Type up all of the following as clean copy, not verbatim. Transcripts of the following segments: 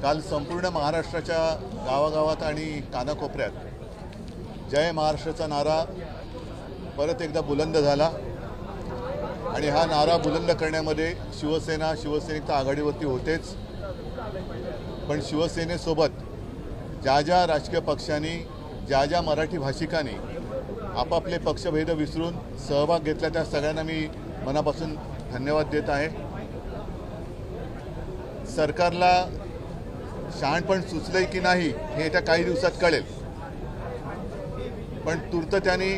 काल संपूर्ण महाराष्ट्राच्या गावागावात आणि कानाकोपऱ्यात जय महाराष्ट्राचा नारा परत एकदा बुलंद झाला आणि हा नारा बुलंद करण्यामध्ये शिवसैनिक आघाडीवरती होतेच, पण शिवसेनेसोबत ज्या ज्या राजकीय पक्षांनी ज्या ज्या मराठी भाषिकांनी आपापले पक्षभेद विसरून सहभाग घेतला त्या सगळ्यांना मी मनापासून धन्यवाद देत आहे। सरकारला शहाणपण सुचलंय की नाही हे येत्या काही दिवसात कळेल, पण तूर्त त्यांनी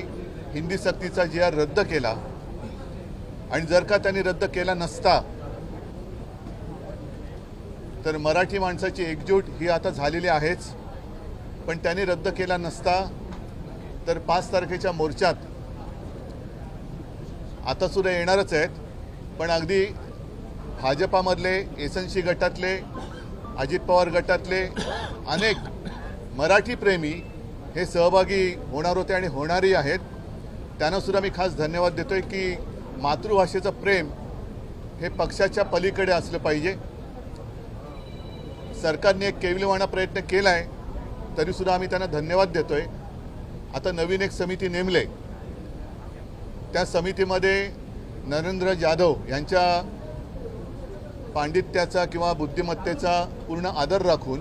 हिंदी सक्तीचा GR रद्द केला आणि जर का त्यांनी रद्द केला नसता तर मराठी माणसाची एकजूट ही आता झालेली आहेच, पण त्यांनी रद्द केला नसता तर 5 तारखेच्या मोर्चात आता सुद्धा येणारच आहेत, पण अगदी भाजपामधले एसएनसी गटातले अजित पवार गटातले अनेक मराठी प्रेमी हे सहभागी होणार होते आणि होणारही आहेत। त्यांना सुद्धा मी खास धन्यवाद देतोय की मातृभाषेचं प्रेम हे पक्षाच्या पलीकडे असलं पाहिजे। सरकारने एक केविलवाणा प्रयत्न केला आहे, तरीसुद्धा आम्ही त्यांना धन्यवाद देतोय। आता नवीन एक समिती नेमले, त्या समितीमध्ये नरेंद्र जाधव यांच्या पांडित्याचा किंवा बुद्धिमत्तेचा पूर्ण आदर राखून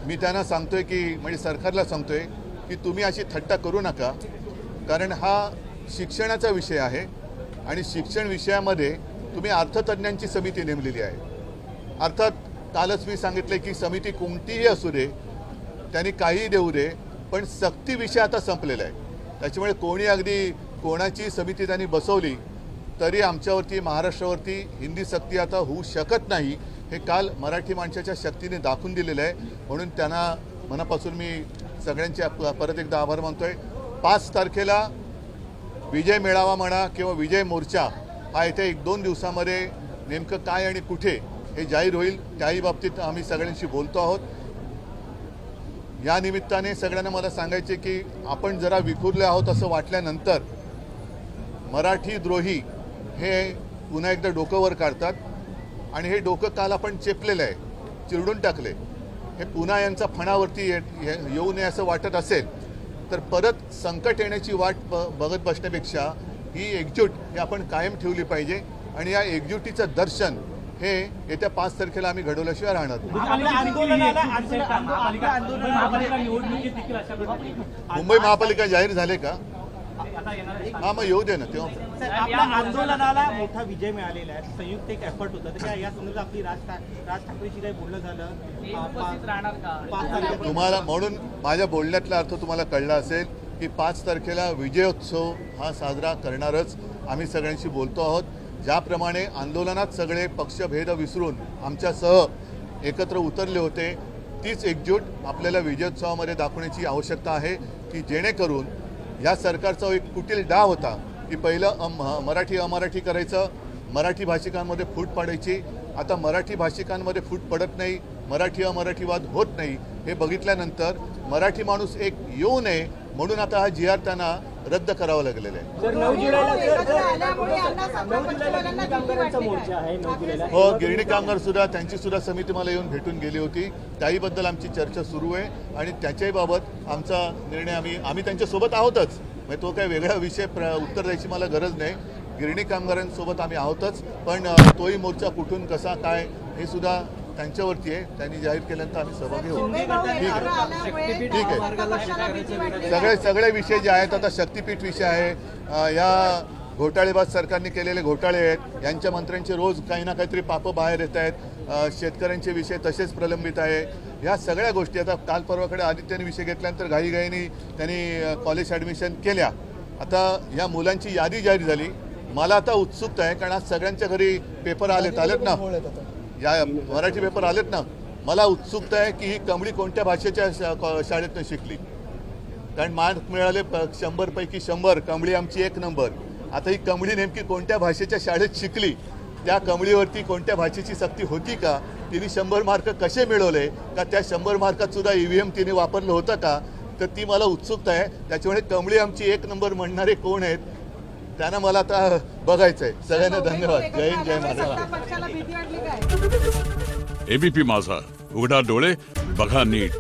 मी त्यांना सांगतोय की म्हणजे सरकारला सांगतोय की तुम्ही अशी थट्टा करू नका, कारण हा शिक्षणाचा विषय आहे आणि शिक्षण विषयामध्ये तुम्ही अर्थतज्ञांची समिती नेमलेली आहे। अर्थात कालच मी सांगितले की समिती कोणतीही असू दे, त्यांनी काहीही देऊ दे, पण सक्ती विषय आता संपलेला आहे। त्याच्यामुळे कोणी अगदी कोणाची समिती त्यांनी बसवली तरी आमच्यावरती महाराष्ट्रावरती हिंदी सक्ती आता होऊ शकत नाही, हे काल मराठी माणसाच्या शक्तीने दाखवून दिलेलं आहे। म्हणून त्यांना मनापासून मी सगळ्यांचे परत एकदा आभार मानतोय। 5 तारखेला विजय मेळावा म्हणा किंवा विजय मोर्चा हा येथे 1-2 दिवसामध्ये नेमकं काय आणि कुठे हे जाहीर होईल, त्याही बाबतीत आम्ही सगळ्यांशी बोलतो आहोत। या निमित्ताने सगळ्यांना मला सांगायचे की आपण जरा विखुरले आहोत असं वाटल्यानंतर मराठी द्रोही हे पुन्हा एकदा डोकं वर काढतात आणि हे डोकं काल आपण चेपलेलं आहे, चिरडून टाकले। हे पुन्हा यांचा फणावरती येऊ नये असं वाटत असेल तर परत संकट येण्याची वाट बघत बसण्यापेक्षा ही एकजूट ही आपण कायम ठेवली पाहिजे आणि या एकजुटीचं दर्शन हे येत्या 5 तारखेला आम्ही घडवल्याशिवाय राहणार नाही। मुंबई महापालिका जाहीर झाले का? हा, मग येऊ दे ना तेव्हा। आपल्या आंदोलनाला मोठा विजय मिळालेला आहे, संयुक्त एक एफर्ट होता, तर या संदर्भात आपली राज ठाकरेशी काही बोलणं झालं? तुम्हाला म्हणून माझ्या बोलण्यातला अर्थ तुम्हाला कळला असेल की 5 तारखेला विजयोत्सव हा साजरा करणारच आम्ही सगळ्यांशी बोलतो आहोत। ज्याप्रमाणे आंदोलनात सगळे पक्षभेद विसरून आमच्यासह एकत्र उतरले होते, तीच एकजूट आपल्याला विजयोत्सवामध्ये दाखवण्याची आवश्यकता आहे की जेणेकरून या सरकारचा एक कुटील डाव होता की पहिलं मराठी अमराठी करायचं, मराठी भाषिकांमध्ये फूट पाडायची। आता मराठी भाषिकांमध्ये फूट पडत नाही, मराठी अमराठीवाद होत नाही, हे बघितल्यानंतर मराठी माणूस एक येऊ नये म्हणून आता हा GR त्यांना रद्द करावा लागलेला आहे। हो, गिरणी कामगार सुद्धा त्यांची सुद्धा समिती मला येऊन भेटून गेली होती, त्याहीबद्दल आमची चर्चा सुरू आहे आणि त्याच्याही बाबत आमचा निर्णय आम्ही त्यांच्यासोबत आहोतच, म्हणजे तो काही वेगळा विषय उत्तर द्यायची मला गरज नाही। गिरणी कामगारांसोबत आम्ही आहोतच, पण तोही मोर्चा कुठून कसा काय हे सुद्धा त्यांच्यावरती आहे, त्यांनी जाहीर केल्यानंतर आम्ही सहभागी होऊ। ठीक आहे, सगळे विषय जे आहेत आता शक्तीपीठ विषय आहे, या घोटाळेबाज सरकारने केलेले घोटाळे आहेत, यांच्या मंत्र्यांचे रोज काही ना काहीतरी पापं बाहेर येत आहेत, शेतकऱ्यांचे विषय तसेच प्रलंबित आहे। ह्या सगळ्या गोष्टी आता काल परवाकडे आदित्यने विषय घेतल्यानंतर घाईघाईने त्यांनी कॉलेज ॲडमिशन केल्या। आता या मुलांची यादी जाहीर झाली, मला आता उत्सुकता आहे कारण आज सगळ्यांच्या घरी पेपर आलेत ना, या मराठी पेपर आलेत ना, मला उत्सुकता आहे की ही कमळी कोणत्या भाषेच्या शाळेतनं शिकली, कारण मार्क मिळाले 100 पैकी 100, कमळी आमची 1 नंबर। आता ही कमळी नेमकी कोणत्या भाषेच्या शाळेत शिकली, त्या कमळीवरती कोणत्या भाषेची सक्ती होती का, तिने 100 मार्क कसे मिळवले, का त्या 100 मार्कात सुद्धा EVM तिने वापरलं होतं का, तर ती मला उत्सुकता आहे। त्याच्यामुळे कमळी आमची 1 नंबर म्हणणारे कोण आहेत त्यांना मला आता बघायचं आहे। सगळ्यांना धन्यवाद। जय हिंद, जय महाराष्ट्र। एबीपी माझा, उघडा डोळे बघा नीट.